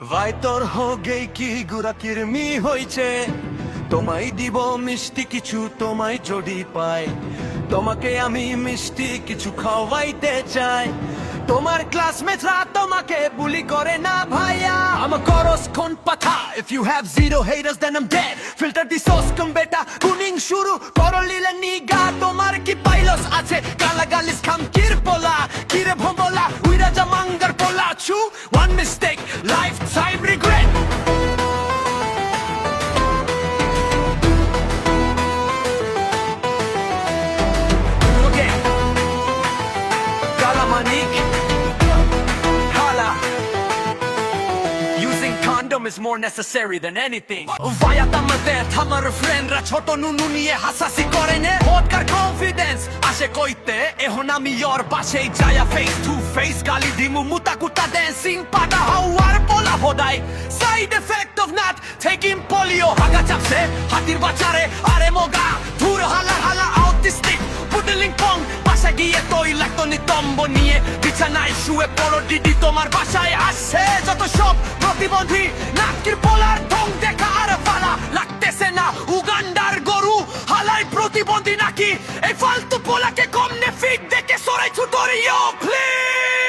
ভাই তোর হোগেই কি গুড়া কিরমি হইছে, তোমায় দিব মিষ্টি কিছু, তোমায় যদি পাই তোমাকে আমি মিষ্টি কিছু খাওয়াইতে চাই। তোমার ক্লাসমেটরা তোমাকে বুলি করে না ভাইয়া, আমার করস কোন পাথা। If you have zero haters then I'm dead, filter the sauce কম বেটা, কুনিং শুরু করো লিলে নিগা। তোমার কি পাইলস আছে গালা গালিস খাম কির পোলা, কিরে ভোমলা উইরা যা মাঙ্গার পোলা ছু। One mistake, lifetime regret. Okay, Kala Manik, Kala. Using condom is more necessary than anything. Vaya tamate thamar friend ra choto nunu niye hasasi করে নে। vodka confidence আসে কইতে এখন আমি your পাশেই যায়া face to face গালি দিমু মুতা কুতা dancing পাটা হাওয়ার পোলা হোদাই। side effect of not taking polio হাগা চাপছে হাতির বাচ্চারে আরে মোগা ধুর হালা হালা autistic পুডলিং পং বাসা গিয়ে তোই লাগতো নিতম্ব নিয়ে বিছানায় শুয়ে পড়ো দিদি তোমার বাসায় আসছে যত সব প্রতিবন্ধী নাকির পোলার ঢং দেখা আর ফালা লাগতেছে না উগান্ডার গরু হালাই প্রতিবন্ধী নাকি এই ফালতু পোলাকে কমনে ফিট দেখে সরাই ছুটরিও প্লিজ।